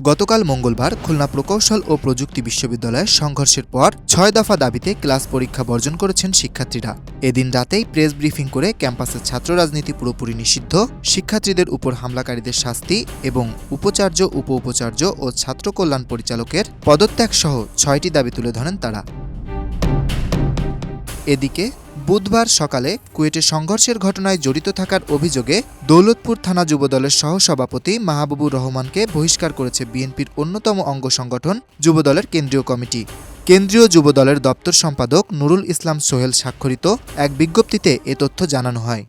গতকাল মঙ্গলবার খুলনা প্রকৌশল ও প্রযুক্তি বিশ্ববিদ্যালয়ের সংঘর্ষের পর ৬ দফা দাবিতে ক্লাস পরীক্ষা বর্জন করেছেন শিক্ষার্থীরা। এদিন রাতেই প্রেস ব্রিফিং করে ক্যাম্পাসে ছাত্র রাজনীতি পুরোপুরি নিষিদ্ধ, শিক্ষার্থীদের উপর হামলাকারীদের শাস্তি এবং উপাচার্য, উপ-উপাচার্য ও ছাত্র কল্যাণ পরিচালকের পদত্যাগসহ ৬টি দাবি তুলে ধরেন তারা। এদিকে বুধবার সকালে কুয়েটে সংঘর্ষের ঘটনায় জড়িত থাকার অভিযোগে দৌলতপুর থানা যুবদলের সহসভাপতি মাহবুবুর রহমানকে বহিষ্কার করেছে বিএনপির অন্যতম অঙ্গ সংগঠন যুবদলের কেন্দ্রীয় কমিটি। কেন্দ্রীয় যুবদলের দপ্তর সম্পাদক নুরুল ইসলাম সোহেল স্বাক্ষরিত এক বিজ্ঞপ্তিতে এ তথ্য জানানো হয়।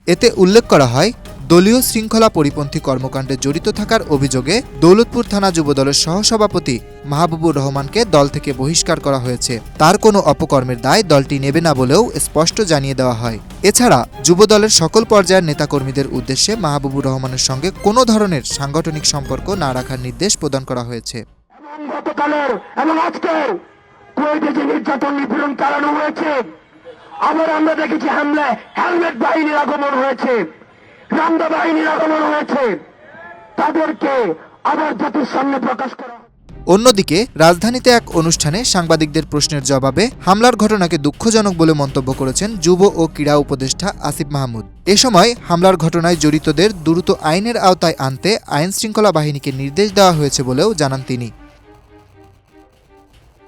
এতে উল্লেখ করা হয়, দলীয় শৃঙ্খলা পরিপন্থী কর্মকাণ্ডে জড়িত থাকার অভিযোগে দৌলতপুর থানা যুবদলের সহসভাপতি মাহবুবুর রহমানকে দল থেকে বহিষ্কার করা হয়েছে। তার কোনো অপকর্মের দায় দলটি নেবে না বলেও স্পষ্ট জানিয়ে দেওয়া হয়। এছাড়া যুবদলের সকল পর্যায়ের নেতাকর্মীদের উদ্দেশ্যে মাহবুবুর রহমানের সঙ্গে কোনো ধরনের সাংগঠনিক সম্পর্ক না রাখার নির্দেশ প্রদান করা হয়েছে। আমরা দেখেছি হামলায় হেলমেট বাহিনীর আগমন হয়েছে, রামদা বাহিনীর আগমন হয়েছে, তাদেরকে আবার জাতির সামনে প্রকাশ করা। অন্যদিকে রাজধানীতে এক অনুষ্ঠানে সাংবাদিকদের প্রশ্নের জবাবে হামলার ঘটনাকে দুঃখজনক বলে মন্তব্য করেছেন যুব ও ক্রীড়া উপদেষ্টা আসিফ মাহমুদ। এ সময় হামলার ঘটনায় জড়িতদের দ্রুত আইনের আওতায় আনতে আইন শৃঙ্খলা বাহিনীকে নির্দেশ দেওয়া হয়েছে বলেও জানান তিনি।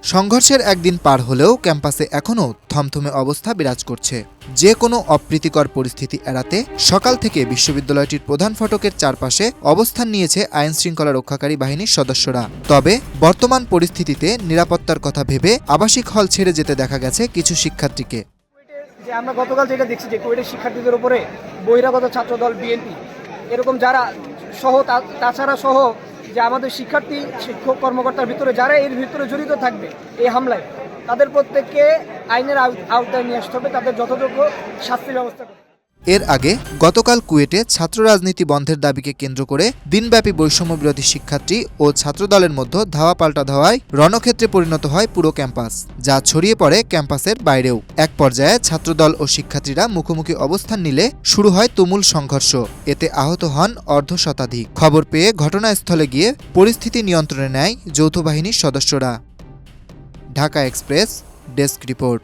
সংঘর্ষের একদিন পার হলেও ক্যাম্পাসে এখনও থমথমে অবস্থা বিরাজ করছে। যে কোনো অপ্রীতিকর পরিস্থিতি এড়াতে সকাল থেকে বিশ্ববিদ্যালয়টির প্রধান ফটকের চারপাশে অবস্থান নিয়েছে আইন শৃঙ্খলা রক্ষাকারী বাহিনীর সদস্যরা। তবে বর্তমান পরিস্থিতিতে নিরাপত্তার কথা ভেবে আবাসিক হল ছেড়ে যেতে দেখা গেছে কিছু শিক্ষার্থীকে। আমরা গতকাল যেটা দেখছি যে কুয়েটের শিক্ষার্থীদের উপরে বহিরাগত ছাত্রদল বিএনপি এরকম যারা সহ তাছাড়া সহ যে আমাদের শিক্ষার্থী শিক্ষক কর্মকর্তার ভিতরে যারা এর ভিতরে জড়িত থাকবে এই হামলায়, তাদের প্রত্যেককে আইনের আওতায় নিয়ে আসতে হবে, তাদের যথাযোগ্য শাস্তির ব্যবস্থা করতে। এর আগে গতকাল কুয়েটে ছাত্র রাজনীতি বন্ধের দাবিকে কেন্দ্র করে দিনব্যাপী বৈষম্য বিরোধী শিক্ষার্থী ও ছাত্রদলের মধ্যে ধাওয়া পাল্টা ধাওয়ায় রণক্ষেত্রে পরিণত হয় পুরো ক্যাম্পাস, যা ছড়িয়ে পড়ে ক্যাম্পাসের বাইরেও। এক পর্যায়ে ছাত্রদল ও শিক্ষার্থীরা মুখোমুখি অবস্থান নিলে শুরু হয় তুমুল সংঘর্ষ। এতে আহত হন অর্ধশতাধিক। খবর পেয়ে ঘটনাস্থলে গিয়ে পরিস্থিতি নিয়ন্ত্রণে নেয় যৌথ বাহিনীর সদস্যরা। Dhaka express desk report.